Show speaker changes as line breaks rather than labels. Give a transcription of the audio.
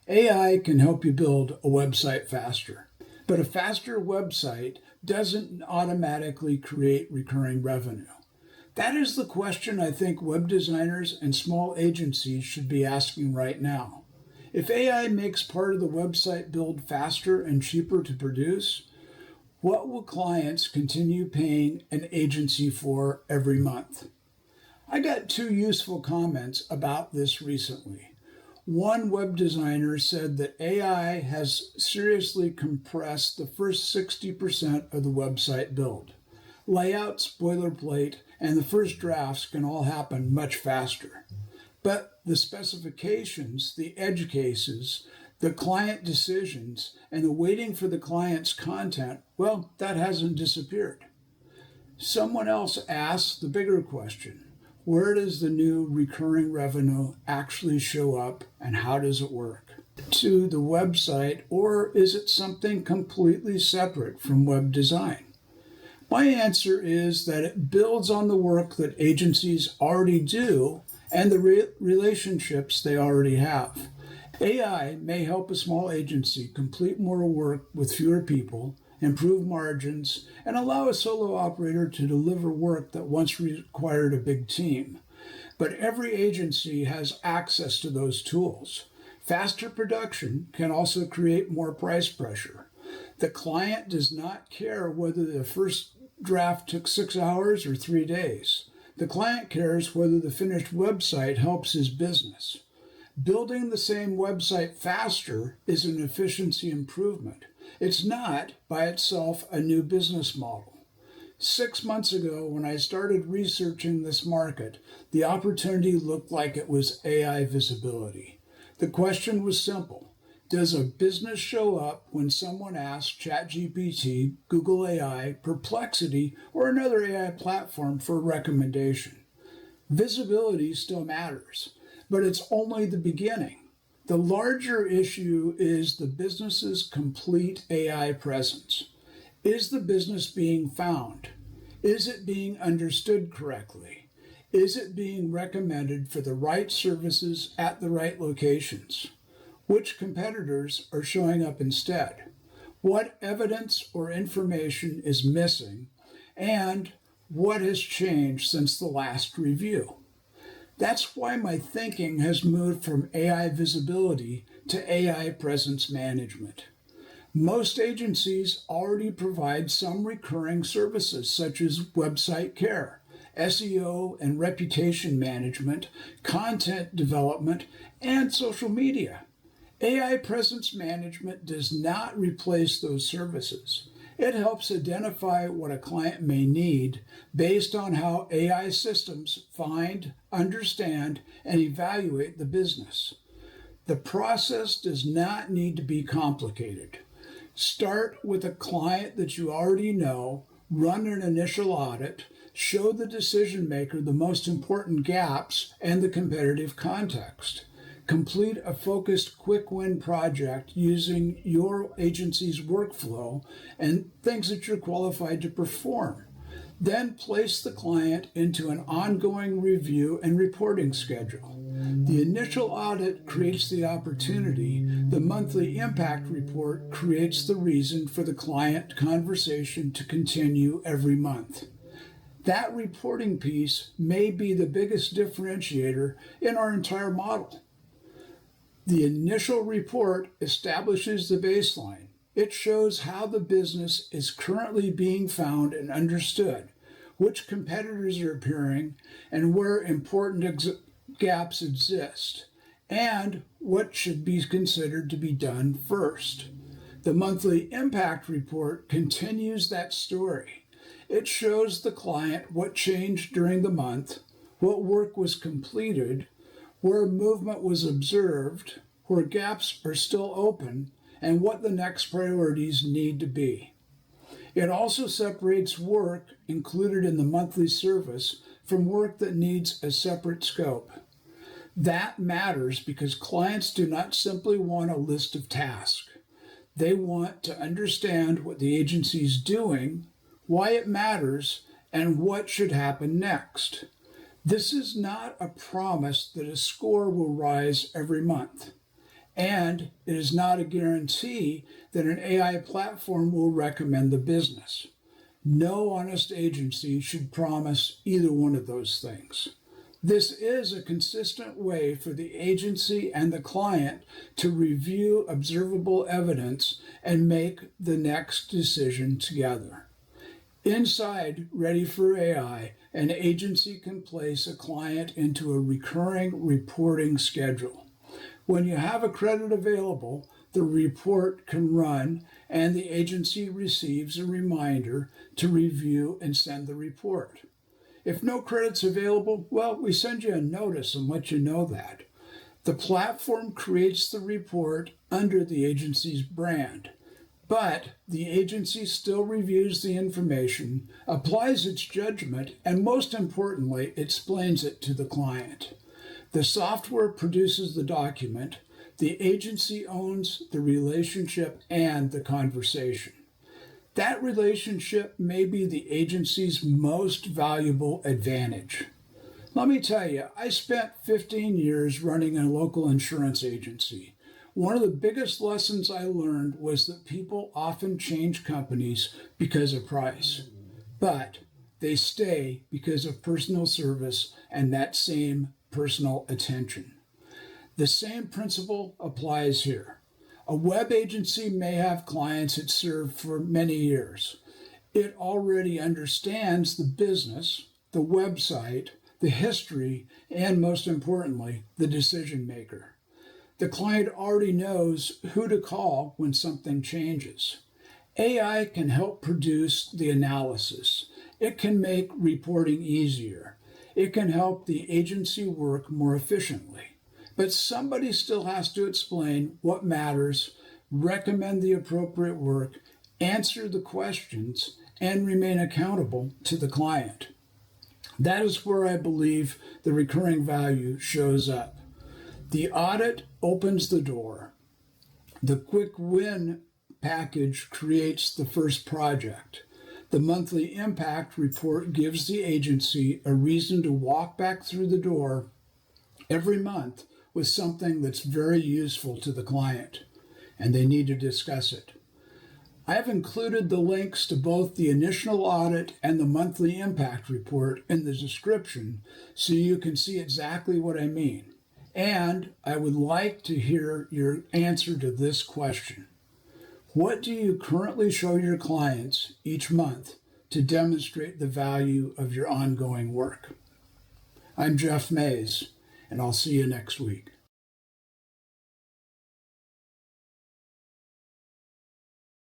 AI can help you build a website faster, but a faster website doesn't automatically create recurring revenue. That is the question I think web designers and small agencies should be asking right now. If AI makes part of the website build faster and cheaper to produce, what will clients continue paying an agency for every month? I got two useful comments about this recently. One web designer said that AI has seriously compressed the first 60% of the website build. Layouts, boilerplate, and the first drafts can all happen much faster. But the specifications, the edge cases, the client decisions, and the waiting for the client's content, well, that hasn't disappeared. Someone else asked the bigger question. Where does the new recurring revenue actually show up and how does it work? To the website, or is it something completely separate from web design? My answer is that it builds on the work that agencies already do and the relationships they already have. AI may help a small agency complete more work with fewer people, improve margins, and allow a solo operator to deliver work that once required a big team. But every agency has access to those tools. Faster production can also create more price pressure. The client does not care whether the first draft took 6 hours or 3 days. The client cares whether the finished website helps his business. Building the same website faster is an efficiency improvement. It's not, by itself, a new business model. 6 months ago, when I started researching this market, the opportunity looked like it was AI visibility. The question was simple. Does a business show up when someone asks ChatGPT, Google AI, Perplexity, or another AI platform for a recommendation? Visibility still matters, but it's only the beginning. The larger issue is the business's complete AI presence. Is the business being found? Is it being understood correctly? Is it being recommended for the right services at the right locations? Which competitors are showing up instead? What evidence or information is missing? And what has changed since the last review? That's why my thinking has moved from AI visibility to AI presence management. Most agencies already provide some recurring services such as website care, SEO and reputation management, content development, and social media. AI presence management does not replace those services. It helps identify what a client may need based on how AI systems find, understand, and evaluate the business. The process does not need to be complicated. Start with a client that you already know, run an initial audit, show the decision maker the most important gaps and the competitive context. Complete a focused quick win project using your agency's workflow and things that you're qualified to perform. Then place the client into an ongoing review and reporting schedule. The initial audit creates the opportunity. The monthly impact report creates the reason for the client conversation to continue every month. That reporting piece may be the biggest differentiator in our entire model. The initial report establishes the baseline. It shows how the business is currently being found and understood, which competitors are appearing, and where important gaps exist, and what should be considered to be done first. The monthly impact report continues that story. It shows the client what changed during the month, what work was completed, where movement was observed, where gaps are still open, and what the next priorities need to be. It also separates work included in the monthly service from work that needs a separate scope. That matters because clients do not simply want a list of tasks. They want to understand what the agency is doing, why it matters, and what should happen next. This is not a promise that a score will rise every month. And it is not a guarantee that an AI platform will recommend the business. No honest agency should promise either one of those things. This is a consistent way for the agency and the client to review observable evidence and make the next decision together. Inside RediForAI, an agency can place a client into a recurring reporting schedule. When you have a credit available, the report can run and the agency receives a reminder to review and send the report. If no credit's available, well, we send you a notice and let you know that. The platform creates the report under the agency's brand, but the agency still reviews the information, applies its judgment, and most importantly, explains it to the client. The software produces the document. The agency owns the relationship and the conversation. That relationship may be the agency's most valuable advantage. Let me tell you, I spent 15 years running a local insurance agency. One of the biggest lessons I learned was that people often change companies because of price, but they stay because of personal service and that same personal attention. The same principle applies here. A web agency may have clients it served for many years. It already understands the business, the website, the history, and most importantly, the decision maker. The client already knows who to call when something changes. AI can help produce the analysis. It can make reporting easier. It can help the agency work more efficiently. But somebody still has to explain what matters, recommend the appropriate work, answer the questions, and remain accountable to the client. That is where I believe the recurring value shows up. The audit opens the door. The quick win package creates the first project. The monthly impact report gives the agency a reason to walk back through the door every month with something that's very useful to the client, and they need to discuss it. I have included the links to both the initial audit and the monthly impact report in the description so you can see exactly what I mean. And I would like to hear your answer to this question. What do you currently show your clients each month to demonstrate the value of your ongoing work? I'm Jeff Mays, and I'll see you next week.